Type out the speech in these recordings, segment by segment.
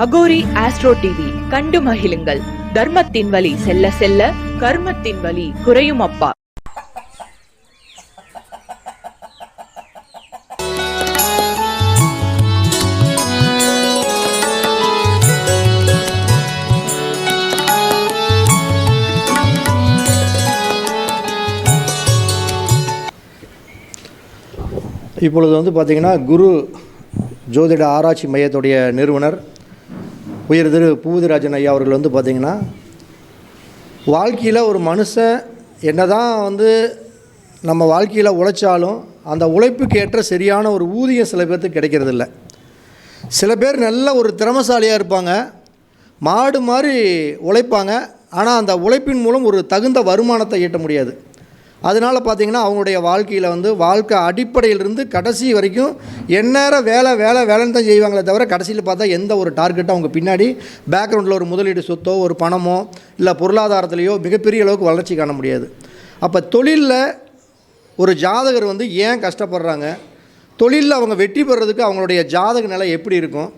Aghori astro TV கண்டு மகிழுங்கள். தர்மத்தின் வழி செல்ல செல்ல கர்மத்தின் வழி குறையும் அப்பா. இப்பொழுது பார்த்திங்கன்னா குரு ஜோதிட ஆராய்ச்சி மையத்துடைய நிறுவனர் உயர் திரு பூதிராஜன் ஐயா அவர்கள் பார்த்திங்கன்னா வாழ்க்கையில் ஒரு மனுஷன் என்ன தான் நம்ம வாழ்க்கையில் உழைச்சாலும் அந்த உழைப்புக்கு ஏற்ற சரியான ஒரு ஊதியம் சில பேர்த்துக்கு கிடைக்கிறதில்ல. சில பேர் நல்ல ஒரு திறமசாலியாக இருப்பாங்க, மாடு மாதிரி உழைப்பாங்க, ஆனால் அந்த உழைப்பின் மூலம் ஒரு தகுந்த வருமானத்தை ஈட்ட முடியாது. அதனால் பார்த்திங்கன்னா அவங்களுடைய வாழ்க்கையில் வாழ்க்கை அடிப்படையிலிருந்து கடைசி வரைக்கும் எந்நேரம் வேலைன்னு தான் செய்வாங்களே தவிர கடைசியில் பார்த்தா எந்த ஒரு டார்கெட்டும் அவங்க பின்னாடி பேக்ரவுண்டில் ஒரு முதலீடு சொத்தோ ஒரு பணமோ இல்லை பொருளாதாரத்துலேயோ மிகப்பெரிய அளவுக்கு வளர்ச்சி காண முடியாது. அப்போ தொழிலில் ஒரு ஜாதகர் ஏன் கஷ்டப்படுறாங்க, தொழிலில் அவங்க வெற்றி பெறதுக்கு அவங்களுடைய ஜாதக நிலை எப்படி இருக்கும்,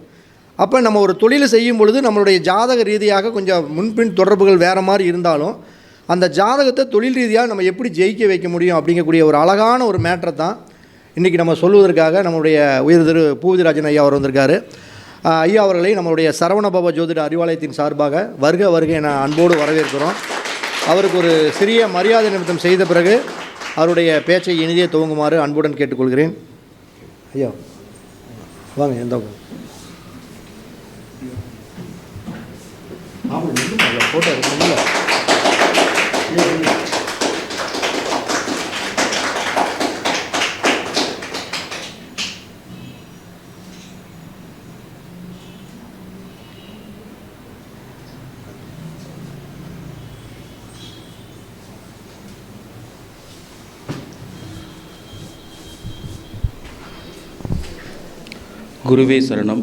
அப்போ நம்ம ஒரு தொழிலை செய்யும் பொழுது நம்மளுடைய ஜாதக ரீதியாக கொஞ்சம் முன்பின் தொடர்புகள் வேறு மாதிரி இருந்தாலும் அந்த ஜாதகத்தை தொழில் ரீதியாக நம்ம எப்படி ஜெயிக்க வைக்க முடியும் அப்படிங்கக்கூடிய ஒரு அழகான ஒரு மேட்டரை தான் இன்றைக்கி நம்ம சொல்வதற்காக நம்முடைய உயர் திரு பூதிராஜன் ஐயா அவர் வந்திருக்காரு. ஐயா அவர்களை நம்மளுடைய சரவணபவ ஜோதிட அறிவாலயத்தின் சார்பாக வருக என அன்போடு வரவேற்கிறோம். அவருக்கு ஒரு சிறிய மரியாதை நிமித்தம் செய்த பிறகு அவருடைய பேச்சை இனிதே துவங்குமாறு அன்புடன் கேட்டுக்கொள்கிறேன். ஐயா வாங்க. எந்த ஃபோட்டோ எடுக்கணும்ல? குருவே சரணம்,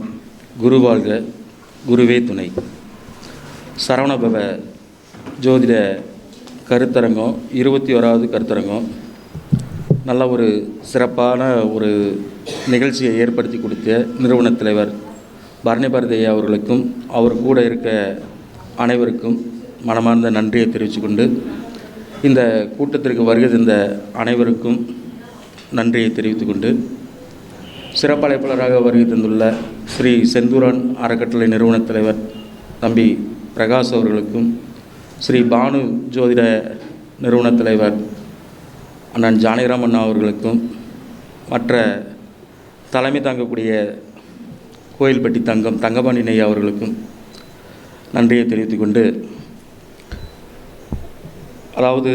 குரு வாழ்க, குருவே துணை. சரவணபவ ஜோதிட கருத்தரங்கம் 21வது கருத்தரங்கம் நல்ல ஒரு சிறப்பான ஒரு நிகழ்ச்சியை ஏற்படுத்தி கொடுத்த நிறுவன தலைவர் பரணிபாரதியா அவர்களுக்கும் அவர் கூட இருக்க அனைவருக்கும் மனமார்ந்த நன்றியை தெரிவித்து கொண்டு இந்த கூட்டத்திற்கு வருகை தந்த அனைவருக்கும் நன்றியை தெரிவித்து கொண்டு சிறப்பழைப்பாளராக வருகை தந்துள்ள ஸ்ரீ செந்தூரான் அறக்கட்டளை நிறுவன தலைவர் தம்பி பிரகாஷ் அவர்களுக்கும், ஸ்ரீ பானு ஜோதிட நிறுவன தலைவர் அண்ணன் ஜானகிராம் அண்ணா அவர்களுக்கும், மற்ற தலைமை தாங்கக்கூடிய கோயில்பட்டி தங்கபாணி நெய்யா அவர்களுக்கும் நன்றியை தெரிவித்து கொண்டு, அதாவது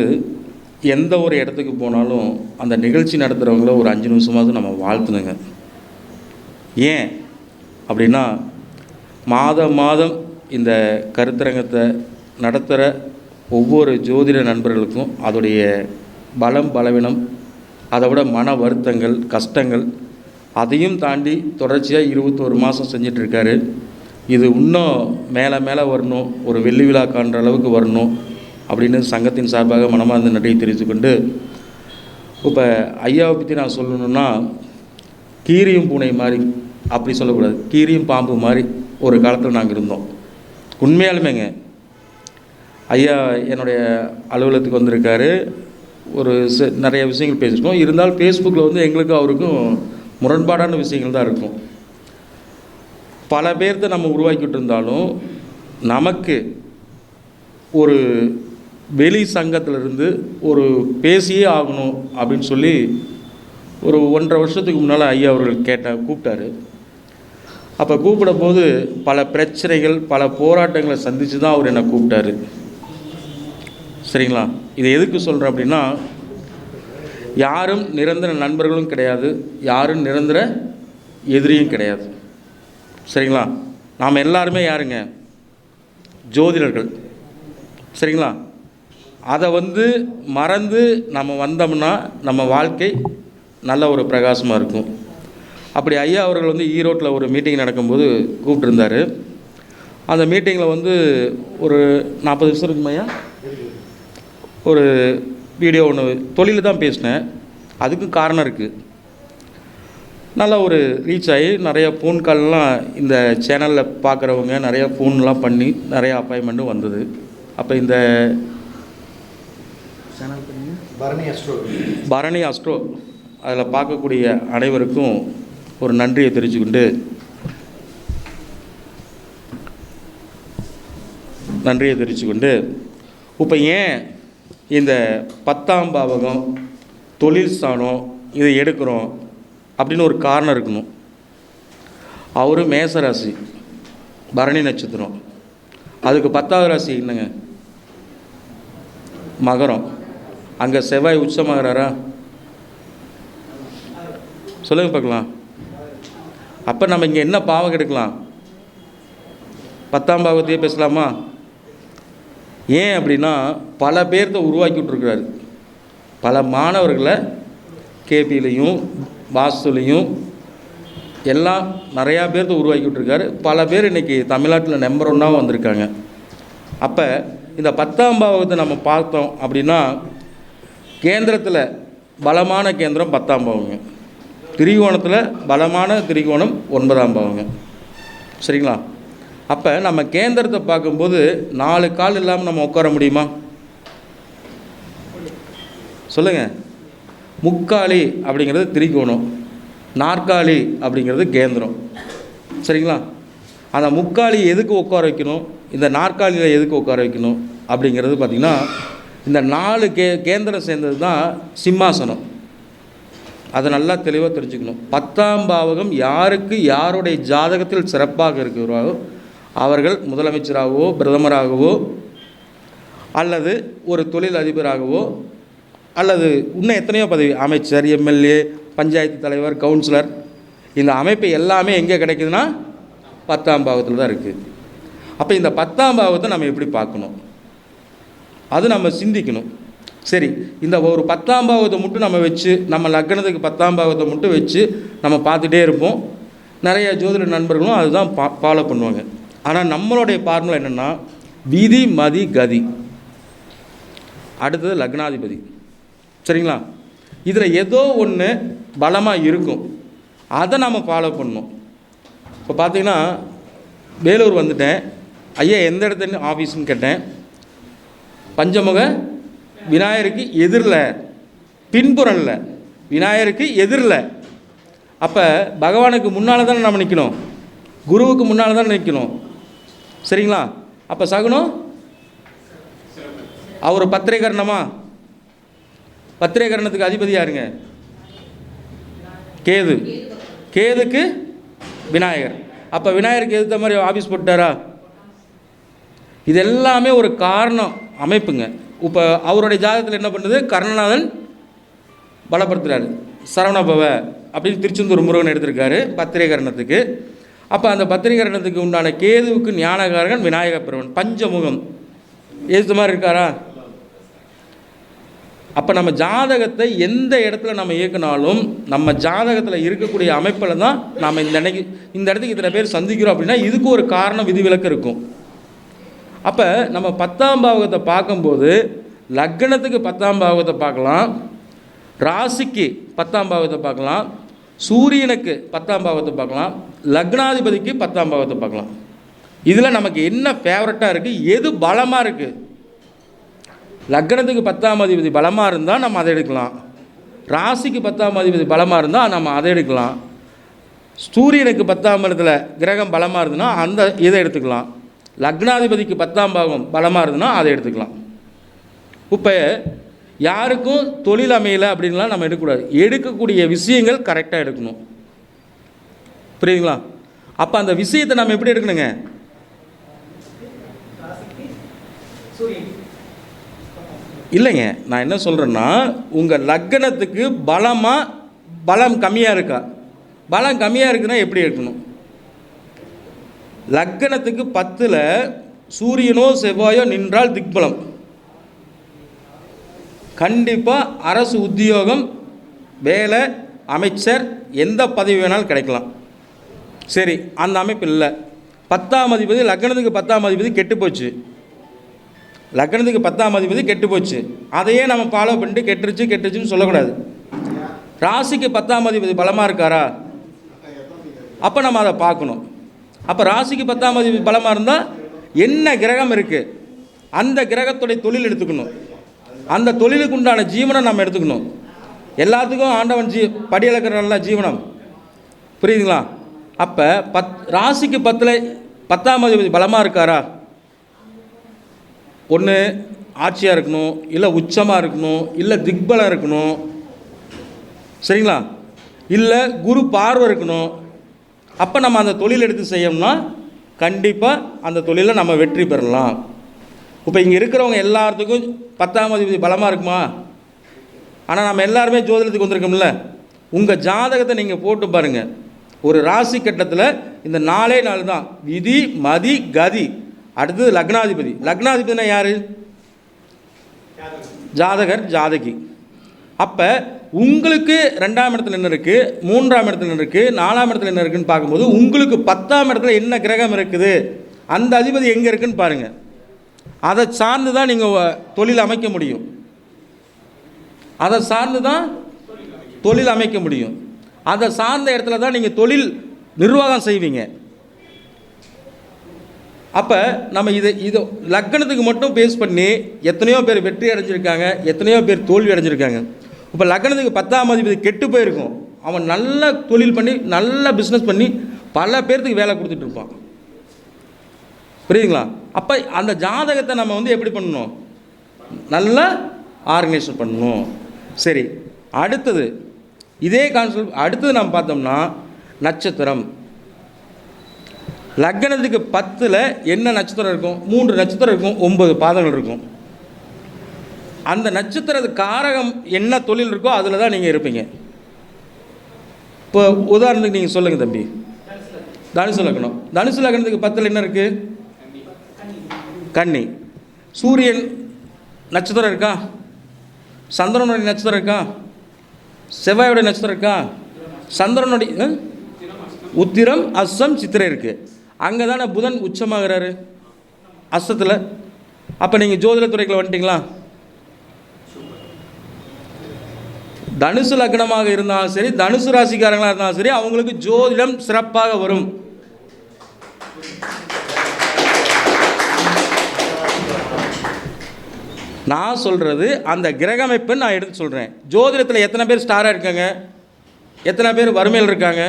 எந்த ஒரு இடத்துக்கு போனாலும் அந்த நிகழ்ச்சி நடத்துகிறவங்கள ஒரு 5 நிமிஷமாவது நம்ம வாழ்த்துனுங்க. ஏன் அப்படின்னா மாதம் இந்த கருத்தரங்கத்தை நடத்துகிற ஒவ்வொரு ஜோதிட நண்பர்களுக்கும் அதோடைய பலவீனம், அதை விட மன வருத்தங்கள், கஷ்டங்கள், அதையும் தாண்டி தொடர்ச்சியாக 21 மாதம் செஞ்சிட்ருக்காரு. இது இன்னும் மேலே வரணும், ஒரு வெள்ளி விழா காண்ற அளவுக்கு வரணும் அப்படின்னு சங்கத்தின் சார்பாக மனமார்ந்த நன்றியை தெரிவித்துக்கொண்டு, இப்போ ஐயாவை பற்றி நான் சொல்லணுன்னா கீரியும் பூனை மாதிரி அப்படி சொல்லக்கூடாது, கீரியும் பாம்பு மாதிரி ஒரு காலத்தில் நாங்கள் இருந்தோம். உண்மையாலுமேங்க ஐயா என்னுடைய அலுவலகத்துக்கு வந்திருக்காரு, ஒரு நிறைய விஷயங்கள் பேசியிருக்கோம். இருந்தாலும் ஃபேஸ்புக்கில் எங்களுக்கும் அவருக்கும் முரண்பாடான விஷயங்கள் தான் இருக்கும். பல பேர்த்த நம்ம உருவாக்கிட்டு இருந்தாலும் நமக்கு ஒரு வெளி சங்கத்திலிருந்து ஒரு பேசியே ஆகணும் அப்படின்னு சொல்லி ஒரு 1.5 வருஷத்துக்கு முன்னால் ஐயா அவர்கள் கூப்பிட்டாரு. அப்போ கூப்பிடும்போது பல பிரச்சனைகள், பல போராட்டங்களை சந்தித்து தான் அவர் என்னை கூப்பிட்டாரு. சரிங்களா? இதை எதுக்கு சொல்கிறேன் அப்படின்னா, யாரும் நிரந்தர நண்பர்களும் கிடையாது, யாரும் நிரந்தர எதிரியும் கிடையாது. சரிங்களா? நாம் எல்லாருமே யாருங்க? ஜோதிடர்கள். சரிங்களா? அதை மறந்து நம்ம வந்தோம்னா நம்ம வாழ்க்கை நல்ல ஒரு பிரகாசமாக இருக்கும். அப்படி ஐயா அவர்கள் ஈரோட்டில் ஒரு மீட்டிங் நடக்கும்போது கூப்பிட்டுருந்தார். அந்த மீட்டிங்கில் ஒரு 40 நிமிஷம் இருக்குமையா ஒரு வீடியோ ஒன்று தொழில் தான் பேசினேன். அதுக்கும் காரணம் இருக்குது. நல்லா ஒரு ரீச் ஆகி நிறையா ஃபோன் கால்லாம் இந்த சேனலில் பார்க்குறவங்க நிறையா ஃபோன்லாம் பண்ணி நிறையா அப்பாயின்மெண்ட்டும் வந்தது. அப்போ இந்த சேனல் பரணி அஸ்ட்ரோ அதில் பார்க்கக்கூடிய அனைவருக்கும் ஒரு நன்றியை தெரிவிச்சுக்கொண்டு இப்போ ஏன் இந்த 10ஆம் பாவகம் தொழில் ஸ்தானம் இதை எடுக்கிறோம் அப்படின்னு ஒரு காரணம் இருக்கணும். அவர் மேசராசி, பரணி நட்சத்திரம், அதுக்கு 10வது ராசி என்னங்க? மகரம். அங்கே செவ்வாய் உச்சமாகறாரா? சொல்லுங்க பார்க்கலாம். அப்போ நம்ம இங்கே என்ன பாவம் எடுக்கலாம்? 10ஆம் பாவத்தையே பேசலாமா? ஏன் அப்படின்னா பல பேர்த்த உருவாக்கி விட்ருக்கிறாரு. பல மாணவர்களை கேபிலையும் வாஸ்துலையும் எல்லாம் நிறையா பேர்த்த உருவாக்கி விட்ருக்காரு. பல பேர் இன்றைக்கி தமிழ்நாட்டில் நம்பர் 1 வந்திருக்காங்க. அப்போ இந்த 10ஆம் பாவத்தை நம்ம பார்த்தோம் அப்படின்னா கேந்திரத்தில் பலமான கேந்திரம் 10ஆம் பாவங்க, திரிகோணத்தில் பலமான திரிகோணம் 9ஆம் பாவங்க. சரிங்களா? அப்போ நம்ம கேந்திரத்தை பார்க்கும்போது 4 கால் இல்லாமல் நம்ம உட்கார முடியுமா? சொல்லுங்கள். முக்காலி அப்படிங்கிறது திரிகோணம், நாற்காலி அப்படிங்கிறது கேந்திரம். சரிங்களா? அந்த முக்காலி எதுக்கு உட்கார வைக்கணும், இந்த நாற்காலியில் எதுக்கு உட்கார வைக்கணும் அப்படிங்கிறது பார்த்திங்கன்னா இந்த 4 கேந்திரம் சேர்ந்தது தான் சிம்மாசனம். அதை நல்லா தெளிவாக தெரிஞ்சுக்கணும். 10ஆம் பாவகம் யாருக்கு யாருடைய ஜாதகத்தில் சிறப்பாக இருக்கிறாரோ அவர்கள் முதலமைச்சராகவோ பிரதமராகவோ அல்லது ஒரு தொழில் அதிபராகவோ அல்லது இன்னும் எத்தனையோ பதவி, அமைச்சர், எம்எல்ஏ, பஞ்சாயத்து தலைவர், கவுன்சிலர், இந்த அமைப்பு எல்லாமே எங்கே கிடைக்குதுன்னா 10ஆம் பாவத்தில் தான் இருக்குது. அப்போ இந்த 10ஆம் பாவத்தை நம்ம எப்படி பார்க்கணும், அது நம்ம சிந்திக்கணும். சரி, இந்த ஒரு 10ஆம் பாவத்தை மட்டும் நம்ம வச்சு, நம்ம லக்னத்துக்கு 10ஆம் பாவத்தை மட்டும் வச்சு நம்ம பார்த்துட்டே இருப்போம். நிறைய ஜோதிட நண்பர்களும் அதுதான் ஃபாலோ பண்ணுவாங்க. ஆனால் நம்மளுடைய ஃபார்முலா என்னென்னா விதி மதி கதி, அடுத்தது லக்னாதிபதி. சரிங்களா? இதில் ஏதோ ஒன்று பலமாக இருக்கும், அதை நம்ம ஃபாலோ பண்ணணும். இப்போ பார்த்தீங்கன்னா வேலூர் வந்துட்டேன், ஐயா எந்த இடத்துல ஆஃபீஸ்ன்னு கேட்டேன். பஞ்சமுக விநாயகருக்கு எதிரில், பின்புறம்ல, விநாயகருக்கு எதிரில். அப்போ பகவானுக்கு முன்னால் தானே நம்ம நிற்கணும், குருவுக்கு முன்னால் தானே நிற்கணும். சரிங்களா? அப்போ சகுனம் அவர் பத்திரைகரணமா? பத்திரைகரணத்துக்கு அதிபதி யாருங்க? கேது. கேதுக்கு விநாயகர். அப்போ விநாயகருக்கு எதிர்த்த மாதிரி ஆஃபீஸ் போட்டாரா? இது எல்லாமே ஒரு காரணம் அமைப்புங்க. இப்போ அவருடைய ஜாதகத்தில் என்ன பண்ணுறது, கர்ணநாதன் பலப்படுத்துகிறாரு, சரவணபவ அப்படின்னு திருச்செந்தூர் முருகன் எடுத்திருக்காரு பத்திரிகரணத்துக்கு. அப்போ அந்த பத்திரிகரணத்துக்கு உண்டான கேதுவுக்கு ஞானகாரகன் விநாயக பெருமன், பஞ்சமுகம் ஏற்ற மாதிரி இருக்காரா? அப்போ நம்ம ஜாதகத்தை எந்த இடத்துல நம்ம இயக்கினாலும் நம்ம ஜாதகத்தில் இருக்கக்கூடிய அமைப்பில் தான் நாம் இந்த இடத்துக்கு இத்தனை பேர் சந்திக்கிறோம் அப்படின்னா இதுக்கு ஒரு காரணம், விதிவிலக்கு இருக்கும். அப்போ நம்ம 10ஆம் பாவகத்தை பார்க்கும்போது லக்னத்துக்கு 10ஆம் பாவகத்தை பார்க்கலாம், ராசிக்கு 10ஆம் பாவகத்தை பார்க்கலாம், சூரியனுக்கு 10ஆம் பாவகத்தை பார்க்கலாம், லக்னாதிபதிக்கு 10ஆம் பாவகத்தை பார்க்கலாம். இதில் நமக்கு என்ன ஃபேவரட்டாக இருக்குது, எது பலமாக இருக்குது? லக்னத்துக்கு 10ஆம் அதிபதி பலமாக இருந்தால் நம்ம அதை எடுக்கலாம், ராசிக்கு 10ஆம் அதிபதி பலமாக இருந்தால் நம்ம அதை எடுக்கலாம், சூரியனுக்கு 10ஆம் இடத்துல கிரகம் பலமாக இருந்ததுன்னா அந்த இதை எடுத்துக்கலாம், லக்னாதிபதிக்கு 10ஆம் பாவம் பலமாக இருந்ததுன்னா அதை எடுத்துக்கலாம். இப்போ யாருக்கும் தொழில் அமையலை அப்படின்லாம் நம்ம எடுக்கக்கூடாது, எடுக்கக்கூடிய விஷயங்கள் கரெக்டாக எடுக்கணும். புரியுதுங்களா? அப்போ அந்த விஷயத்தை நம்ம எப்படி எடுக்கணுங்க? இல்லைங்க, நான் என்ன சொல்கிறேன்னா உங்கள் லக்னத்துக்கு பலம் கம்மியாக இருக்கா? பலம் கம்மியாக இருக்குன்னா எப்படி எடுக்கணும்? லக்னத்துக்கு 10ல் சூரியனோ செவ்வாயோ நின்றால் திக்பலம், கண்டிப்பாக அரசு உத்தியோகம், வேலை, அமைச்சர், எந்த பதவி வேணாலும் கிடைக்கலாம். சரி, அந்த அமைப்பு இல்லை. 10ஆம் அதிபதி லக்னத்துக்கு 10ஆம் அதிபதி கெட்டு போச்சு, லக்னத்துக்கு 10ஆம் அதிபதி கெட்டு போச்சு, அதையே நம்ம ஃபாலோ பண்ணிட்டு கெட்டுருச்சுன்னு சொல்லக்கூடாது. ராசிக்கு 10ஆம் அதிபதி பலமாக இருக்காரா? அப்போ நம்ம அதை பார்க்கணும். அப்போ ராசிக்கு 10ஆம் அதிபதி பலமாக இருந்தால் என்ன கிரகம் இருக்குது அந்த கிரகத்துடைய தொழில் எடுத்துக்கணும், அந்த தொழிலுக்கு உண்டான ஜீவனை நம்ம எடுத்துக்கணும். எல்லாத்துக்கும் ஆண்டவன் படி அளக்கிறல்ல ஜீவனம், புரியுதுங்களா? அப்போ ராசிக்கு 10ஆம் அதிபதி பலமாக இருக்காரா, ஒன்று ஆட்சியாக இருக்கணும், இல்லை உச்சமாக இருக்கணும், இல்லை திக்பலம் இருக்கணும், சரிங்களா, இல்லை குரு பார்வை இருக்கணும். அப்போ நம்ம அந்த தொழில் எடுத்து செய்யணும்னா கண்டிப்பாக அந்த தொழிலை நம்ம வெற்றி பெறலாம். இப்போ இங்கே இருக்கிறவங்க எல்லாத்துக்கும் 10ஆம் அதிபதி பலமாக இருக்குமா? ஆனால் நம்ம எல்லாருமே ஜோதிடத்துக்கு வந்திருக்கோம்ல. உங்கள் ஜாதகத்தை நீங்கள் போட்டு பாருங்கள். ஒரு ராசி கட்டத்தில் இந்த 4 நாள் தான் விதி மதி கதி, அடுத்தது லக்னாதிபதி. லக்னாதிபதினா யார்? ஜாதகர் ஜாதகி. அப்போ உங்களுக்கு 2ஆம் இடத்துல என்ன இருக்குது, 3ஆம் இடத்துல என்ன இருக்குது, 4ஆம் இடத்துல என்ன இருக்குதுன்னு பார்க்கும்போது உங்களுக்கு 10ஆம் இடத்துல என்ன கிரகம் இருக்குது, அந்த அதிபதி எங்கே இருக்குதுன்னு பாருங்கள். அதை சார்ந்து தான் நீங்கள் தொழில் அமைக்க முடியும். அதை சார்ந்து தான் தொழில் அமைக்க முடியும். அதை சார்ந்த இடத்துல தான் நீங்கள் தொழில் நிர்வாகம் செய்வீங்க. அப்போ நம்ம இதை லக்னத்துக்கு மட்டும் பேஸ் பண்ணி எத்தனையோ பேர் வெற்றி அடைஞ்சிருக்காங்க, எத்தனையோ பேர் தோல்வி அடைஞ்சிருக்காங்க. இப்போ லக்னத்துக்கு 10ஆம் அதிபதி கெட்டு போயிருக்கும், அவன் நல்ல தொழில் பண்ணி நல்ல பிஸ்னஸ் பண்ணி பல பேர்த்துக்கு வேலை கொடுத்துட்டு இருப்பான், புரியுதுங்களா? அப்போ அந்த ஜாதகத்தை நம்ம எப்படி பண்ணணும், நல்லா ஆர்கனைசேஷன் பண்ணணும். சரி, அடுத்தது இதே கான்செப்ட் அடுத்தது நம்ம பார்த்தோம்னா நட்சத்திரம். லக்னத்துக்கு 10ல் என்ன நட்சத்திரம் இருக்கும்? 3 நட்சத்திரம் இருக்கும், 9 பாதங்கள் இருக்கும். அந்த நட்சத்திர காரகம் என்ன தொழில் இருக்கோ அதில் தான் நீங்கள் இருப்பீங்க. இப்போ உதாரணத்துக்கு நீங்கள் சொல்லுங்கள் தம்பி, தனுசு லக்னம். தனுசு லக்னத்துக்கு 10ல் என்ன இருக்குது? கன்னி. சூரியன் நட்சத்திரம் இருக்கா? சந்திரனுடைய நட்சத்திரம் இருக்கா? செவ்வாயோடைய நட்சத்திரம் இருக்கா? சந்திரனுடைய உத்திரம் அஸ்ஸம் சித்திரை இருக்குது. அங்கே தானே புதன் உச்சமாகிறாரு அஸ்ஸத்தில். அப்போ நீங்கள் ஜோதிடத்துறையில் வந்துட்டீங்களா? தனுசு லக்னமாக இருந்தாலும் சரி, தனுசு ராசிக்காரங்களாக இருந்தாலும் சரி, அவங்களுக்கு ஜோதிடம் சிறப்பாக வரும். நான் சொல்கிறது அந்த கிரக அமைப்பை நான் எடுத்து சொல்கிறேன். ஜோதிடத்தில் எத்தனை பேர் ஸ்டாராக இருக்காங்க, எத்தனை பேர் வறுமையில் இருக்காங்க,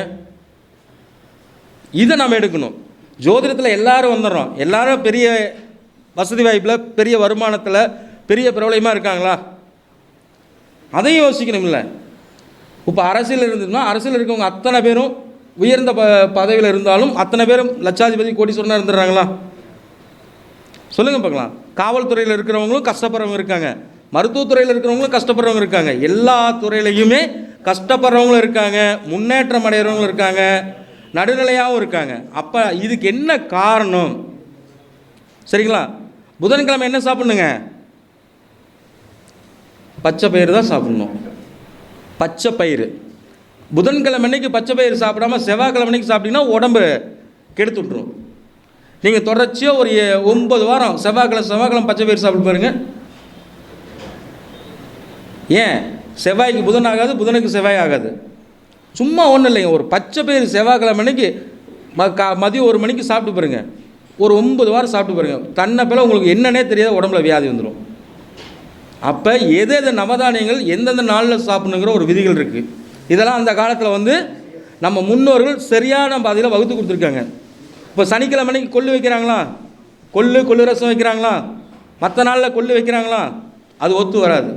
இதை நம்ம எடுக்கணும். ஜோதிடத்தில் எல்லாரும் வந்துடுறோம், எல்லாரும் பெரிய வசதி வாய்ப்பில் பெரிய வருமானத்தில் பெரிய பிரபலமாக இருக்காங்களா? அதையும் யோசிக்கணும் இல்லை. இப்போ அரசியல் இருந்ததுன்னா அரசியல் இருக்கவங்க அத்தனை பேரும் உயர்ந்த பதவியில் இருந்தாலும் அத்தனை பேரும் லட்சாதிபதி கோடீஸ்வரனாக இருந்துடுறாங்களா? சொல்லுங்கள் பார்க்கலாம். காவல்துறையில் இருக்கிறவங்களும் கஷ்டப்படுறவங்க இருக்காங்க, மருத்துவத்துறையில் இருக்கிறவங்களும் கஷ்டப்படுறவங்க இருக்காங்க, எல்லா துறையிலையுமே கஷ்டப்படுறவங்களும் இருக்காங்க, முன்னேற்றம் அடைகிறவங்களும் இருக்காங்க, நடுநிலையாகவும் இருக்காங்க. அப்போ இதுக்கு என்ன காரணம்? சரிங்களா? புதன்கிழமை என்ன சாப்பிட்ணுங்க? பச்சை பயிறு தான் சாப்பிட்ணும். பச்சை பயிறு. புதன்கிழமை அன்னைக்கு பச்சை பயிறு சாப்பிடாம செவ்வாய்க்கிழமை அன்னைக்கு சாப்பிட்டீங்கன்னா உடம்பு கெடுத்து விட்ரும். நீங்கள் தொடர்ச்சியாக ஒரு 9 வாரம் செவ்வாய்க்கிழமை பச்சை பயிறு சாப்பிட்டு பாருங்க. ஏன் செவ்வாய்க்கு புதன் ஆகாது, புதனுக்கு செவ்வாய் ஆகாது? சும்மா ஒன்றும் இல்லைங்க. ஒரு பச்சை பயிறு செவ்வாய்க்கிழமை அன்னைக்கு மதியம் 1 மணிக்கு சாப்பிட்டு பாருங்க, ஒரு 9 வாரம் சாப்பிட்டு பாருங்க, தன்னை போல உங்களுக்கு என்னன்னே தெரியாத உடம்புல வியாதி வந்துடும். அப்போ எது நவதானியங்கள் எந்தெந்த நாளில் சாப்பிடணுங்கிற ஒரு விதிகள் இருக்குது. இதெல்லாம் அந்த காலத்தில் நம்ம முன்னோர்கள் சரியான பாதையில் வகுத்து கொடுத்துருக்காங்க. இப்போ சனிக்கிழமை அன்னைக்கு கொள்ளு வைக்கிறாங்களா? கொள்ளு ரசம் வைக்கிறாங்களா? மற்ற நாளில் கொள்ளு வைக்கிறாங்களா? அது ஒத்து வராது.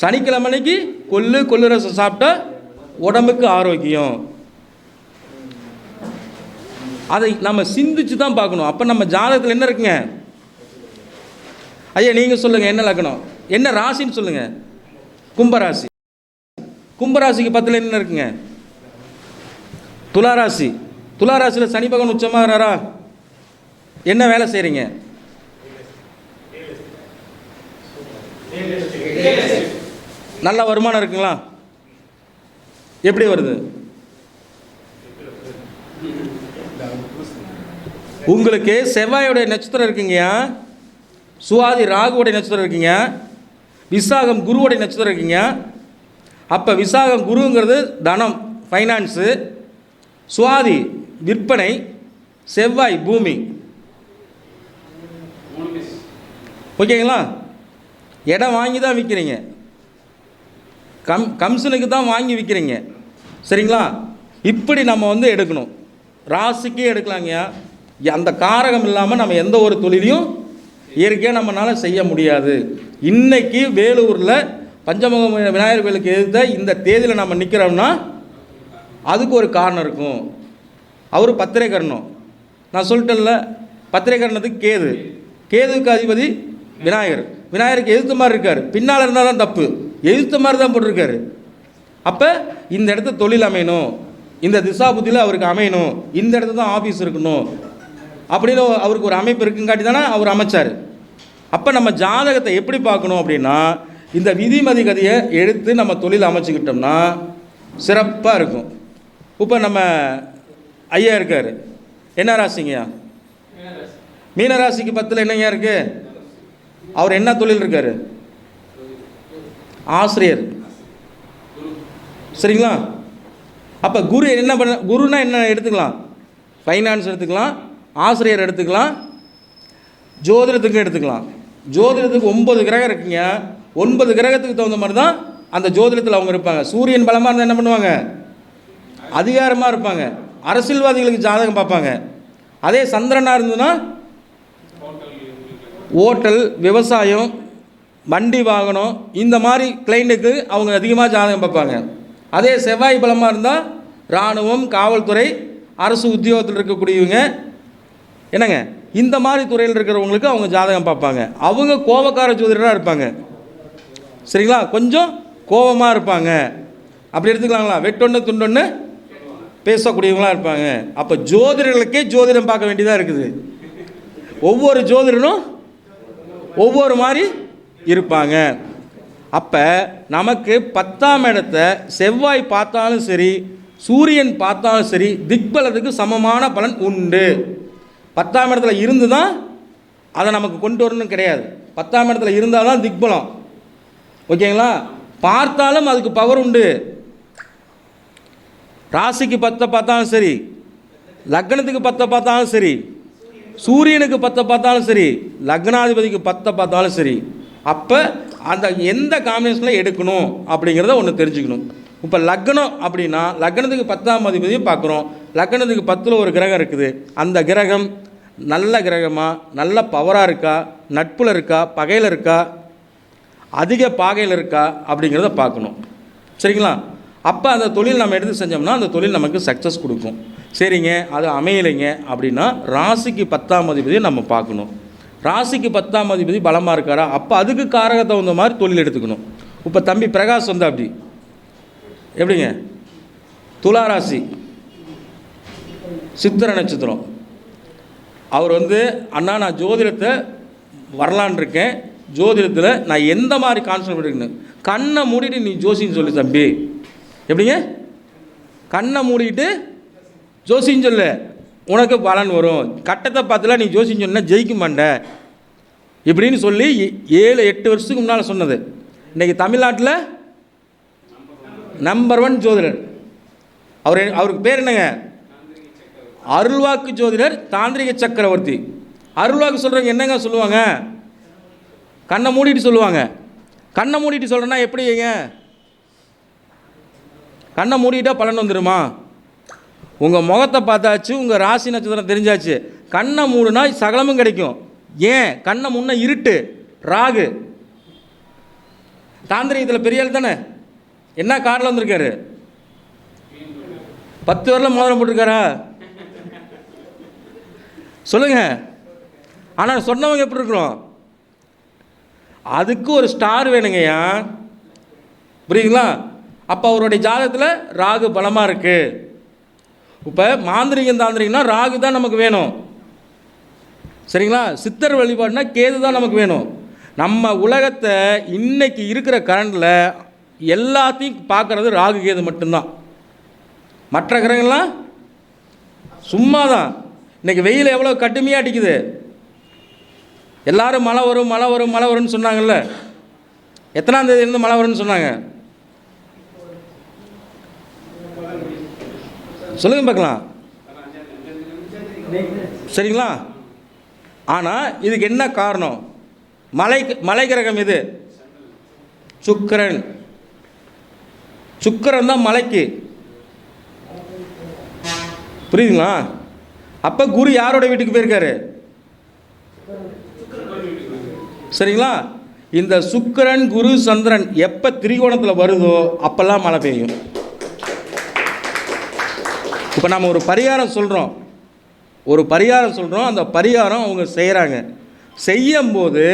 சனிக்கிழமை அன்னைக்கு கொள்ளு ரசம் சாப்பிட்டா உடம்புக்கு ஆரோக்கியம். அதை நம்ம சிந்திச்சு தான் பார்க்கணும். அப்போ நம்ம ஜாதகத்தில் என்ன இருக்குங்க? ஐயா நீங்கள் சொல்லுங்கள், என்ன லக்னம், என்ன ராசின்னு சொல்லுங்கள். கும்பராசி. கும்பராசிக்கு 10ல் என்ன இருக்குங்க? துளாராசி. துளாராசியில் சனி பகவான் உச்சமாகிறாரா? என்ன வேலை செய்கிறீங்க? நல்ல வருமானம் இருக்குங்களா? எப்படி வருது? உங்களுக்கு செவ்வாயோடைய நட்சத்திரம் இருக்குங்கய்யா, சுவாதி ராகுவோடைய நட்சத்திரம் இருக்குங்க, விசாகம் குருவோடைய நட்சத்திரம் இருக்குங்க. அப்போ விசாகம் குருங்கிறது தனம், ஃபைனான்ஸு, சுவாதி விற்பனை, செவ்வாய் பூமி. ஓகேங்களா? இடம் வாங்கி தான் விற்கிறீங்க, கமிஷனுக்கு தான் வாங்கி விற்கிறீங்க. சரிங்களா? இப்படி நம்ம வந்து எடுக்கணும். ராசிக்கே எடுக்கலாங்கய்யா. அந்த காரகம் இல்லாமல் நம்ம எந்த ஒரு தொழிலையும் இயற்கையாக நம்மளால் செய்ய முடியாது. இன்றைக்கி வேலூரில் பஞ்சமுக விநாயகர் கோயிலுக்கு எதிர்த்த இந்த தேதியில் நம்ம நிற்கிறோம்னா அதுக்கு ஒரு காரணம் இருக்கும். அவர் பத்திரை கரணம், நான் சொல்லிட்டேன்ல, பத்திரை கரணத்துக்கு கேது, கேதுவுக்கு அதிபதி விநாயகர், விநாயகருக்கு எதிர்த்த மாதிரி இருக்கார். பின்னால் இருந்தால் தான் தப்பு, எதிர்த்த மாதிரி தான் போட்டிருக்காரு. அப்போ இந்த இடத்த தொழில் அமையணும், இந்த திசா புத்தியில் அவருக்கு அமையணும், இந்த இடத்துல தான் ஆஃபீஸ் இருக்கணும் அப்படின்னு அவருக்கு ஒரு அமைப்பு இருக்குங்காட்டி தானே அவர் அமைச்சார். அப்போ நம்ம ஜாதகத்தை எப்படி பார்க்கணும் அப்படின்னா, இந்த விதிமதி கதையை எடுத்து நம்ம தொழில் அமைச்சுக்கிட்டோம்னா சிறப்பாக இருக்கும். இப்போ நம்ம ஐயா இருக்கார், என்ன ராசிங்கய்யா? மீனராசிக்கு 10ல் என்னங்க இருக்குது? அவர் என்ன தொழில் இருக்கார்? ஆசிரியர். சரிங்களா? அப்போ குரு என்ன பண்ண, குருனா என்ன எடுத்துக்கலாம்? ஃபைனான்ஸ் எடுத்துக்கலாம், ஆசிரியர் எடுத்துக்கலாம், ஜோதிடத்துக்கு எடுத்துக்கலாம். ஜோதிடத்துக்கு 9 கிரகம் இருக்குங்க. 9 கிரகத்துக்கு தகுந்த மாதிரி தான் அந்த ஜோதிடத்தில் அவங்க இருப்பாங்க. சூரியன் பலமாக இருந்தால் என்ன பண்ணுவாங்க? அதிகாரமாக இருப்பாங்க. அரசியல்வாதிகளுக்கு ஜாதகம் பார்ப்பாங்க. அதே சந்திரனாக இருந்ததுன்னா ஓட்டல், விவசாயம், வண்டி வாகனம், இந்த மாதிரி கிளைண்ட்டுக்கு அவங்க அதிகமாக ஜாதகம் பார்ப்பாங்க. அதே செவ்வாய் பலமாக இருந்தால் இராணுவம், காவல்துறை, அரசு உத்தியோகத்தில் இருக்கக்கூடியவங்க என்னங்க இந்த மாதிரி துறையில் இருக்கிறவங்களுக்கு அவங்க ஜாதகம் பார்ப்பாங்க. அவங்க கோபக்கார ஜோதிடராக இருப்பாங்க. சரிங்களா? கொஞ்சம் கோபமாக இருப்பாங்க. அப்படி எடுத்துக்கலாங்களா? வெட்டொன்று துண்டொன்று பேசக்கூடியவங்களாக இருப்பாங்க. அப்போ ஜோதிடர்களுக்கே ஜோதிடம் பார்க்க வேண்டியதாக இருக்குது. ஒவ்வொரு ஜோதிடனும் ஒவ்வொரு மாதிரி இருப்பாங்க. அப்போ நமக்கு 10ஆம் இடத்தை செவ்வாய் பார்த்தாலும் சரி, சூரியன் பார்த்தாலும் சரி, திக்பலத்துக்கு சமமான பலன் உண்டு. 10ஆம் இடத்துல இருந்து தான் அதை நமக்கு கொண்டு வரணும் கிடையாது. 10ஆம் இடத்துல இருந்தால் தான் திக்பலம். ஓகேங்களா? பார்த்தாலும் அதுக்கு பவர் உண்டு. ராசிக்கு 10 பார்த்தாலும் சரி, லக்னத்துக்கு 10 பார்த்தாலும் சரி, சூரியனுக்கு 10 பார்த்தாலும் சரி, லக்னாதிபதிக்கு 10 பார்த்தாலும் சரி. அப்போ அந்த எந்த காம்பினேஷனில் எடுக்கணும் அப்படிங்கிறத ஒன்று தெரிஞ்சுக்கணும். இப்போ லக்னம் அப்படின்னா லக்னத்துக்கு 10ஆம் அதிபதியும் பார்க்குறோம். லக்னத்துக்கு 10ல் ஒரு கிரகம் இருக்குது. அந்த கிரகம் நல்ல கிரகமாக, நல்ல பவராக இருக்கா, நட்பில் இருக்கா, பகையில் இருக்கா, அதிக பாகையில் இருக்கா அப்படிங்கிறத பார்க்கணும். சரிங்களா? அப்போ அந்த தொழில் நம்ம எடுத்து செஞ்சோம்னா அந்த தொழில் நமக்கு சக்ஸஸ் கொடுக்கும். சரிங்க, அது அமையலைங்க அப்படின்னா ராசிக்கு 10ஆம் அதிபதியை நம்ம பார்க்கணும். ராசிக்கு 10ஆம் அதிபதி பலமாக இருக்காரா, அப்போ அதுக்கு காரகத்தை தகுந்த மாதிரி தொழில் எடுத்துக்கணும். இப்போ தம்பி பிரகாஷ் வந்து அப்படி எப்படிங்க, துலா ராசி, சித்திர நட்சத்திரம். அவர் வந்து அண்ணா நான் ஜோதிடத்தை வரலான் இருக்கேன், ஜோதிடத்தில் நான் எந்த மாதிரி கான்செப்ட் இருக்குன்னு கண்ணை மூடிட்டு நீ ஜோசின்னு சொல்லு தம்பி. எப்படிங்க? கண்ணை மூடிட்டு ஜோசின்னு சொல்லு, உனக்கு பலன் வரும். கட்டத்தை பார்த்துல நீ ஜோசின்னு சொன்னால் ஜெயிக்க மாட்ட இப்படின்னு சொல்லி 7-8 வருஷத்துக்கு முன்னால் சொன்னது. இன்றைக்கி தமிழ்நாட்டில் நம்பர் 1 ஜோதிடர். அவருக்கு பேர் என்னங்க? அருள்வாக்கு ஜோதிடர், தாந்திரிக சக்கரவர்த்தி. அருள்வாக்கு சொல்கிறவங்க என்னங்க சொல்லுவாங்க? கண்ணை மூடிட்டு சொல்லுவாங்க. கண்ணை மூடிட்டு சொல்கிறேன்னா எப்படிங்க? கண்ணை மூடிட்டால் பலன் வந்துடுமா? உங்கள் முகத்தை பார்த்தாச்சு, உங்கள் ராசி நட்சத்திரம் தெரிஞ்சாச்சு. கண்ணை மூடுனா சகலமும் கிடைக்கும். ஏன்? கண்ணை முன்ன இருட்டு, ராகு. தாந்திரிகத்தில் பெரிய ஆள் தானே. என்ன காரில் வந்திருக்காரு? 10 வரல மோதிரம் போட்டிருக்காரா? சொல்லுங்க. ஆனால் சொன்னவங்க எப்படி இருக்கிறோம்? அதுக்கு ஒரு ஸ்டார் வேணுங்கய்யா, புரியுங்களா? அப்போ அவருடைய ஜாதகத்தில் ராகு பலமாக இருக்குது. இப்போ மாந்திரிகம் தாந்திரிகம்னா ராகு தான் நமக்கு வேணும். சரிங்களா? சித்தர் வழிபாடுனா கேது தான் நமக்கு வேணும். நம்ம உலகத்தை இன்னைக்கு இருக்கிற கரண்டில் எல்லாத்தையும் பார்க்குறது ராகு கேது மட்டும்தான். மற்ற கிரகங்கள்லாம் சும்மா தான். இன்றைக்கி வெயில் எவ்வளோ கடுமையாக அடிக்குது. எல்லாரும் மழை வரும் மழை வரும் மழை வரும்னு சொன்னாங்கல்ல. எத்தனாம் தேதி இருந்து மழை வரும்னு சொன்னாங்க? சொல்லுங்க பார்க்கலாம். சரிங்களா? ஆனால் இதுக்கு என்ன காரணம்? மலை கிரகம் இது சுக்கிரன். சுக்கிரன் தான் மலைக்கு. புரியுதுங்களா? அப்போ குரு யாரோட வீட்டுக்கு போயிருக்காரு? சரிங்களா? இந்த சுக்கிரன் குரு சந்திரன் எப்போ திரிகோணத்தில் வருதோ அப்போல்லாம் மழை பெய்யும். இப்போ நம்ம ஒரு பரிகாரம் சொல்கிறோம், அந்த பரிகாரம் அவங்க செய்கிறாங்க. செய்யும்போது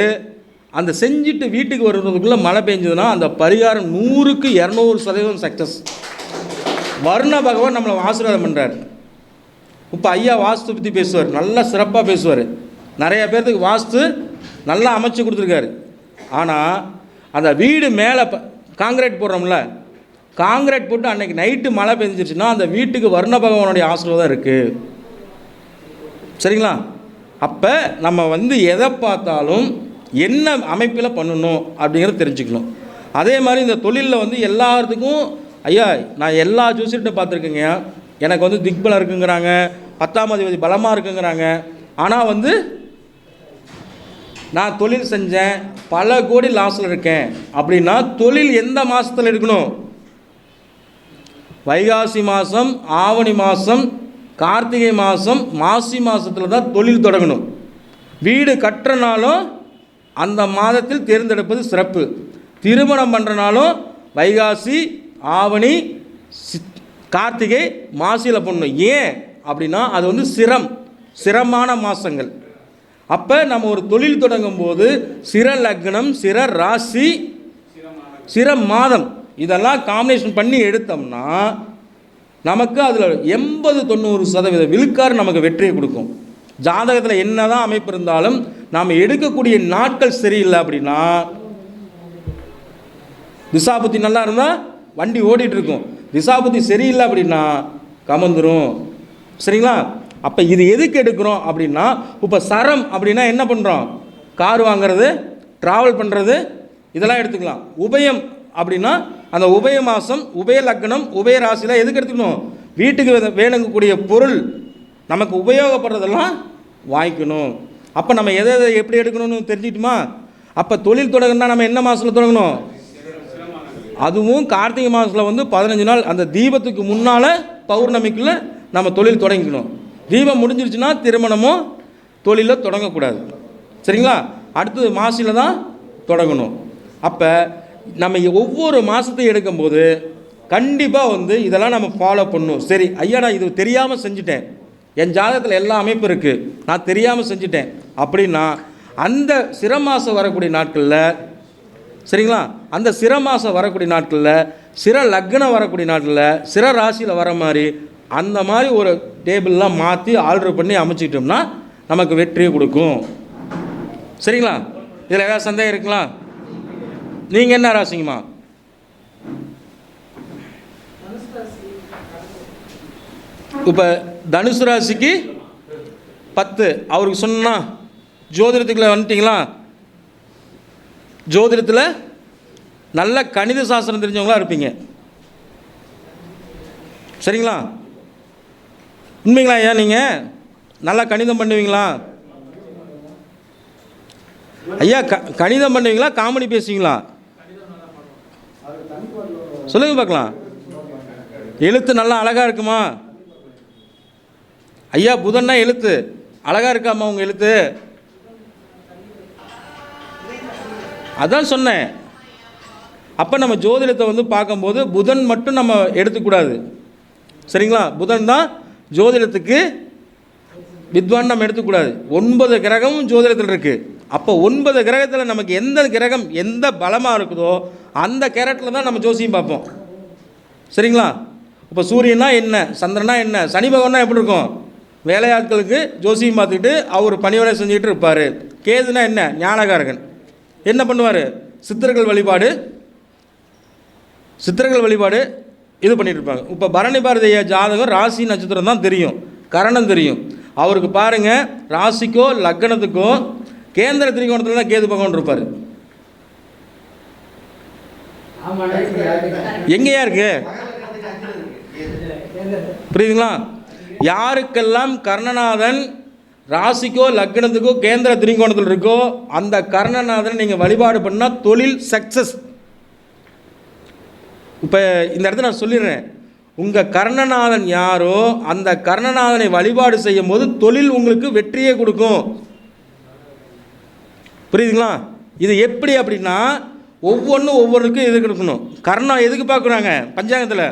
அந்த செஞ்சுட்டு வீட்டுக்கு வருவதுக்குள்ளே மழை பெஞ்சதுன்னா அந்த பரிகாரம் 100க்கு 200% சக்ஸஸ். வருண பகவான் நம்மளை ஆசீர்வாதம் பண்ணுறார். இப்போ ஐயா வாஸ்து பற்றி பேசுவார், நல்லா சிறப்பாக பேசுவார். நிறைய பேர்த்துக்கு வாஸ்து நல்லா அமைச்சு கொடுத்துருக்காரு. ஆனால் அந்த வீடு மேலே காங்கிரீட் போடுறோம்ல, காங்கிரீட் போட்டு அன்றைக்கி நைட்டு மழை பெஞ்சிருச்சுன்னா அந்த வீட்டுக்கு வருண பகவானுடைய ஆசீர்வாதம் இருக்குது. சரிங்களா? அப்போ நம்ம எதை பார்த்தாலும் என்ன அமைப்பில் பண்ணணும் அப்படிங்கிறத தெரிஞ்சுக்கணும். அதே மாதிரி இந்த தொழிலில் எல்லாத்துக்கும் ஐயா நான் எல்லா ஜோசியர்கிட்ட பார்த்துருக்கேங்க. எனக்கு திக்பலம் இருக்குங்கிறாங்க, 10ஆம் அதிபதி பலமாக இருக்குங்கிறாங்க. ஆனால் நான் தொழில் செஞ்சேன், பல கோடி லாஸில் இருக்கேன் அப்படின்னா தொழில் எந்த மாதத்தில் இருக்கணும்? வைகாசி மாதம், ஆவணி மாதம், கார்த்திகை மாதம், மாசி மாதத்தில் தான் தொழில் தொடங்கணும். வீடு கட்டுறனாலும் அந்த மாதத்தில் தேர்ந்தெடுப்பது சிறப்பு. திருமணம் பண்ணுறனாலும் வைகாசி, ஆவணி, கார்த்திகை, மாசியில் பண்ணணும். ஏன் அப்படின்னா அது சிரமான மாதங்கள். அப்போ நம்ம ஒரு தொழில் தொடங்கும் போது சிர லக்னம், சிர ராசி, சிர மாதம் இதெல்லாம் காம்பினேஷன் பண்ணி எடுத்தோம்னா நமக்கு அதில் 80-90% விழுக்காடு நமக்கு வெற்றியை கொடுக்கும். ஜாதகத்தில் என்ன தான் அமைப்பு இருந்தாலும் நாம் எடுக்கக்கூடிய நாட்கள் சரியில்லை அப்படின்னா, திசாபுத்தி நல்லா இருந்தால் வண்டி ஓடிட்டுருக்கும், திசாபுத்தி சரியில்லை அப்படின்னா கமந்துரும். சரிங்களா? அப்போ இது எதுக்கு எடுக்கிறோம் அப்படின்னா, இப்போ சரம் அப்படின்னா என்ன பண்ணுறோம்? கார் வாங்கிறது, ட்ராவல் பண்ணுறது, இதெல்லாம் எடுத்துக்கலாம். உபயம் அப்படின்னா அந்த உபய மாதம், உபய லக்னம், உபய ராசியில் எதுக்கு எடுத்துக்கணும்? வீட்டுக்கு வேணுங்கக்கூடிய பொருள் நமக்கு உபயோகப்படுறதெல்லாம் வாங்கிக்கணும். அப்போ நம்ம எதை எப்படி எடுக்கணும்னு தெரிஞ்சுக்கிட்டுமா? அப்போ தொழில் தொடங்கணும்னா நம்ம என்ன மாதத்தில் தொடங்கணும்? அதுவும் கார்த்திகை மாதத்தில் 15 நாள் அந்த தீபத்துக்கு முன்னால் பௌர்ணமிக்குள்ளே நம்ம தொழில் தொடங்கிக்கணும். தீபம் முடிஞ்சிருச்சுன்னா திருமணமோ தொழிலில் தொடங்கக்கூடாது. சரிங்களா? அடுத்தது மாசியில் தான் தொடங்கணும். அப்போ நம்ம ஒவ்வொரு மாதத்தையும் எடுக்கும்போது கண்டிப்பாக இதெல்லாம் நம்ம ஃபாலோ பண்ணணும். சரி ஐயா நான் இது தெரியாமல் செஞ்சுட்டேன், என் ஜாதகத்தில் எல்லா அமைப்பு இருக்குது, நான் தெரியாமல் செஞ்சுட்டேன் அப்படின்னா அந்த சிர மாதம் வரக்கூடிய நாட்களில், சரிங்களா, அந்த சிர மாதம் வரக்கூடிய நாட்களில், சிர லக்னம் வரக்கூடிய நாட்களில், சிர ராசியில் வர மாதிரி அந்த மாதிரி ஒரு டேபிள்லாம் மாற்றி ஆல்ட்ரு பண்ணி அமைச்சிக்கிட்டோம்னா நமக்கு வெற்றியை கொடுக்கும். சரிங்களா? இதில் ஏதாவது சந்தேகம் இருக்குங்களா? நீங்கள் என்ன ராசிங்கம்மா? இப்போ தனுசு ராசிக்கு 10 அவருக்கு சொன்னா ஜோதிடத்துக்குள்ள வந்துட்டிங்களா? ஜோதிடத்தில் நல்ல கணித சாஸ்திரம் தெரிஞ்சவங்களா இருப்பீங்க. சரிங்களா? உண்மைங்களா ஐயா? நீங்கள் நல்லா கணிதம் பண்ணுவீங்களா ஐயா? கணிதம் பண்ணுவீங்களா, காமெடி பேசுவீங்களா? சொல்லுங்க பார்க்கலாம். எழுத்து நல்லா அழகாக இருக்குமா ஐயா? புதன்னா எழுத்து அழகாக இருக்காமா உங்கள் எழுத்து? அதான் சொன்னேன். அப்போ நம்ம ஜோதிடத்தை பார்க்கும்போது புதன் மட்டும் நம்ம எடுத்துக்கூடாது. சரிங்களா? புதன் தான் ஜோதிடத்துக்கு வித்வான் நம்ம எடுத்துக்கூடாது. 9 கிரகமும் ஜோதிடத்தில் இருக்குது. அப்போ 9 கிரகத்தில் நமக்கு எந்த கிரகம் எந்த பலமாக இருக்குதோ அந்த கேரட்டில் தான் நம்ம ஜோசியம் பார்ப்போம். சரிங்களா? இப்போ சூரியனா என்ன, சந்திரனா என்ன, சனி பகவானா எப்படி இருக்கும்? வேலையாட்களுக்கு ஜோசியம் பார்த்துக்கிட்டு அவர் பணியோட செஞ்சுக்கிட்டு இருப்பார். கேதுனா என்ன, ஞானகாரகன் என்ன பண்ணுவார்? சித்தர்கள் வழிபாடு இது பண்ணிட்டு இருப்பாங்க. இப்போ பரணி பாரதிய ஜாதகம் ராசி நட்சத்திரம் தான் தெரியும், கரணம் தெரியும். அவருக்கு பாருங்கள், ராசிக்கோ லக்னத்துக்கோ கேந்திர திரிகோணத்தில் தான் கேது பகவான் இருப்பார். எங்கேயா இருக்கு? புரியுதுங்களா? யாருக்கெல்லாம் கர்ணநாதன் ராசிக்கோ லக்னத்துக்கோ கேந்திர திரிகோணத்தில் இருக்கோ அந்த கர்ணநாதனை நீங்கள் வழிபாடு பண்ணால் தொழில் சக்ஸஸ். இப்போ இந்த இடத்துல நான் சொல்லிடுறேன், உங்கள் கர்ணநாதன் யாரோ அந்த கர்ணநாதனை வழிபாடு செய்யும் போது தொழில் உங்களுக்கு வெற்றியே கொடுக்கும். புரியுதுங்களா? இது எப்படி அப்படின்னா ஒவ்வொன்றும் ஒவ்வொருக்கும் எது கொடுக்கணும். கர்ணம் எதுக்கு பார்க்குறாங்க பஞ்சாங்கத்தில்?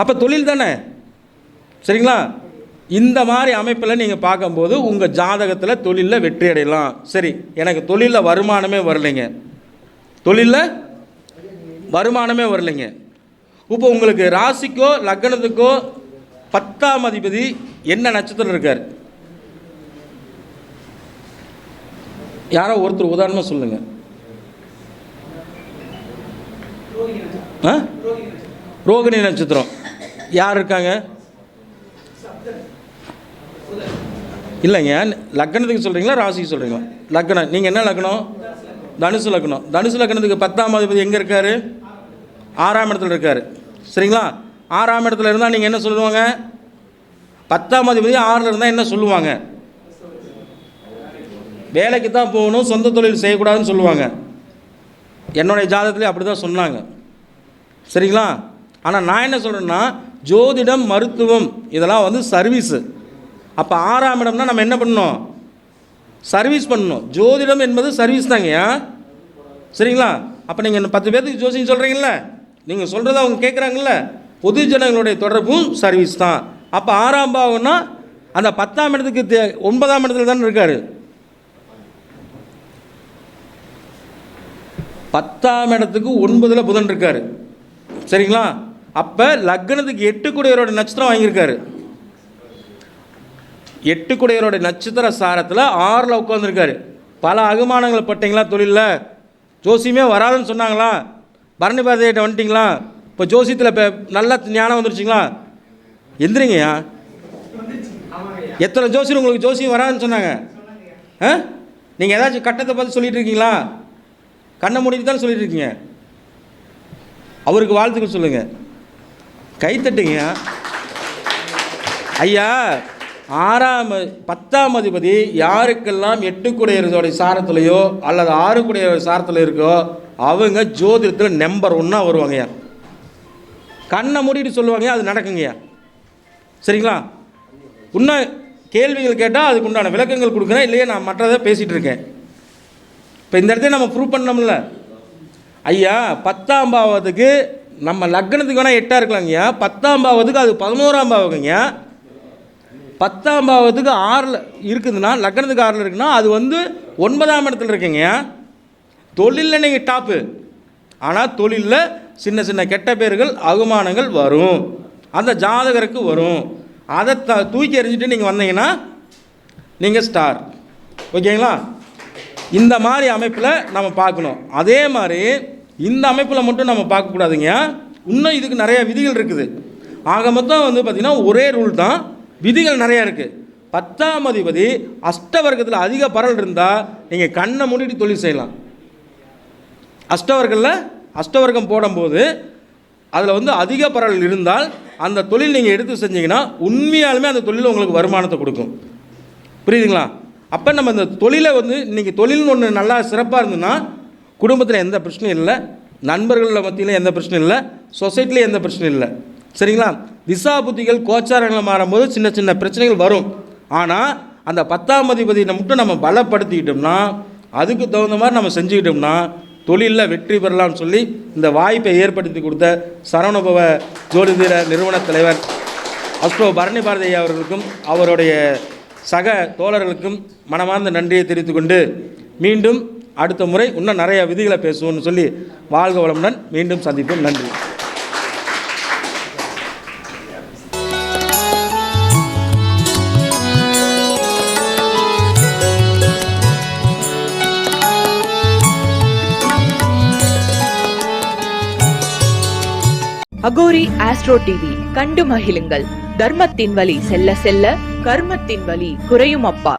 அப்போ தொழில் தானே, சரிங்களா? இந்த மாதிரி அமைப்பில் நீங்கள் பார்க்கும்போது உங்கள் ஜாதகத்தில் தொழிலில் வெற்றி அடையலாம். சரி, எனக்கு தொழிலில் வருமானமே வரலைங்க, தொழிலில் வருமானமே வரலைங்க. இப்போ உங்களுக்கு ராசிக்கோ லக்னத்துக்கோ 10ஆம் அதிபதி என்ன நட்சத்திரம் இருக்கார்? யாரோ ஒருத்தர் உதாரணமாக சொல்லுங்க. ரோகிணி நட்சத்திரம் யார் இருக்காங்க? இல்லைங்க, லக்னத்துக்கு சொல்கிறீங்களா ராசிக்கு சொல்கிறீங்களா? லக்னம். நீங்கள் என்ன லக்னம்? தனுசு லக்னம். தனுசு லக்னத்துக்கு 10ஆம் அதிபதி எங்கே இருக்கார்? 6ஆம் இடத்துல இருக்கார். சரிங்களா? 6ஆம் இடத்துல இருந்தால் நீங்கள் என்ன சொல்லுவாங்க? 10ஆம் அதிபதி 6ல் இருந்தால் என்ன சொல்லுவாங்க? வேலைக்கு தான் போகணும், சொந்த தொழில் செய்யக்கூடாதுன்னு சொல்லுவாங்க. என்னுடைய ஜாதகத்திலே அப்படி தான் சொன்னாங்க. சரிங்களா? ஆனால் நான் என்ன சொல்கிறேன்னா, ஜோதிடம் மருத்துவம் இதெல்லாம் வந்து சர்வீஸு. அப்போ 6ஆம் இடம்னா நம்ம என்ன பண்ணணும்? சர்வீஸ் பண்ணணும். ஜோதிடம் என்பது சர்வீஸ் தாங்கய்யா. சரிங்களா? அப்போ நீங்கள் 10 பேர்த்துக்கு ஜோசியம் சொல்கிறீங்கள, நீங்கள் சொல்கிறத அவங்க கேட்குறாங்கல்ல, பொது ஜனங்களுடைய தொடர்பும் சர்வீஸ் தான். அப்போ 6ஆம் பாவம்னா அந்த 10ஆம் இடத்துக்கு 9ஆம் இடத்துல தானே இருக்கார். 10ஆம் இடத்துக்கு 9ல் புதன் இருக்கார். சரிங்களா? அப்போ லக்னத்துக்கு 8 குடையரோட நட்சத்திரம் வாங்கியிருக்காரு. 8 குடையரோட நட்சத்திர சாரத்தில் 6ல் உட்காந்துருக்காரு. பல அகுமானங்களை பட்டீங்களா? தொழிலில் ஜோசியமே வராதுன்னு சொன்னாங்களா? பரணி பாதையிட்ட வந்துட்டிங்களா? இப்போ ஜோசியத்தில் இப்போ நல்ல ஞானம் வந்துருச்சிங்களா? எந்திரிங்கய்யா. எத்தனை ஜோசியர் உங்களுக்கு ஜோசியம் வராதுன்னு சொன்னாங்க? நீங்கள் ஏதாச்சும் கட்டத்தை பார்த்து சொல்லிட்டு இருக்கீங்களா? கண்ணை மூடிட்டு தான் சொல்லிட்டு இருக்கீங்க. அவருக்கு வாழ்த்துக்கள் சொல்லுங்கள், கைத்தட்டுங்க ஐயா. 10ஆம் அதிபதி யாருக்கெல்லாம் 8 குடையரோடைய சாரத்துலையோ அல்லது 6 குடையரோட சாரத்தில் இருக்கோ அவங்க ஜோதிடத்தில் நம்பர் 1 வருவாங்கய்யா. கண்ணை மூடிட்டு சொல்லுவாங்க, அது நடக்குங்கய்யா. சரிங்களா? இன்னும் கேள்விகள் கேட்டால் அதுக்கு உண்டான விளக்கங்கள் கொடுக்குறேன், இல்லையே நான் மற்றதை பேசிகிட்டு இருக்கேன். இப்போ இந்த இடத்துல நம்ம ப்ரூவ் பண்ணோம்ல ஐயா. 10ஆம் பாவத்துக்கு நம்ம லக்னத்துக்கு வேணால் 8 இருக்கலாங்கய்யா. 10ஆம் பாவத்துக்கு அது 11ஆம் பாவங்கய்யா. 10ஆம் பாவத்துக்கு 6ல் இருக்குதுன்னா, லக்னத்துக்கு 6ல் இருக்குன்னா அது வந்து 9ஆம் இடத்துல இருக்குங்கய்யா. தொழிலில் நீங்கள் டாப்பு, ஆனால் தொழிலில் சின்ன சின்ன கெட்ட பேர்கள் அவமானங்கள் வரும், அந்த ஜாதகருக்கு வரும். அதை தூக்கி எறிஞ்சிட்டு நீங்கள் வந்தீங்கன்னா நீங்கள் ஸ்டார். ஓகேங்களா? இந்த மாதிரி அமைப்பில் நம்ம பார்க்கணும். அதே மாதிரி இந்த அமைப்பில் மட்டும் நம்ம பார்க்கக்கூடாதுங்க. இன்னும் இதுக்கு நிறைய விதிகள் இருக்குது. ஆக மொத்தம் வந்து பார்த்திங்கன்னா ஒரே ரூல் தான், விதிகள் நிறையா இருக்குது. 10ஆம் அதிபதி அஷ்டவர்க்கத்தில் அதிக பரல் இருந்தால் நீங்கள் கண்ணை மூடிட்டு தொழில் செய்யலாம். அஷ்டவர்க்கம் போடும்போது அதில் வந்து அதிக பரல் இருந்தால் அந்த தொழில் நீங்கள் எடுத்து செஞ்சீங்கன்னா உண்மையாலுமே அந்த தொழில் உங்களுக்கு வருமானத்தை கொடுக்கும். புரியுதுங்களா? அப்போ நம்ம இந்த தொழிலை வந்து இன்றைக்கி தொழில்னு ஒன்று நல்லா சிறப்பாக இருந்ததுன்னா குடும்பத்தில் எந்த பிரச்சனையும் இல்லை, நண்பர்கள் மத்தியில் எந்த பிரச்சனையும் இல்லை, சொசைட்டியில் எந்த பிரச்சனையும் இல்லை. சரிங்களா? திசா புத்திகள் கோச்சாரங்களை மாறும்போது சின்ன சின்ன பிரச்சனைகள் வரும். ஆனால் அந்த 10ஆம் அதிபதியை மட்டும் நம்ம பலப்படுத்திக்கிட்டோம்னா, அதுக்கு தகுந்த மாதிரி நம்ம செஞ்சுக்கிட்டோம்னா தொழிலில் வெற்றி பெறலாம்னு சொல்லி இந்த வாய்ப்பை ஏற்படுத்தி கொடுத்த சரவணபவ ஜோதிட நிறுவன தலைவர் அஸ்ட்ரோ பரணி பாரதி அவர்களுக்கும் அவருடைய சக தோழர்களுக்கும் மனமார்ந்த நன்றியை தெரிவித்துக்கொண்டு மீண்டும் அடுத்த முறை இன்னும் நிறைய விதிகளை பேசுவோம்னு சொல்லி வாழ்க வளமுடன். மீண்டும் சந்திப்போம். நன்றி. அகோரி ஆஸ்ட்ரோ டிவி கண்டு மகிழுங்கள். தர்மத்தின் வழி செல்ல செல்ல கர்மத்தின் வழி குறையும் அப்பா.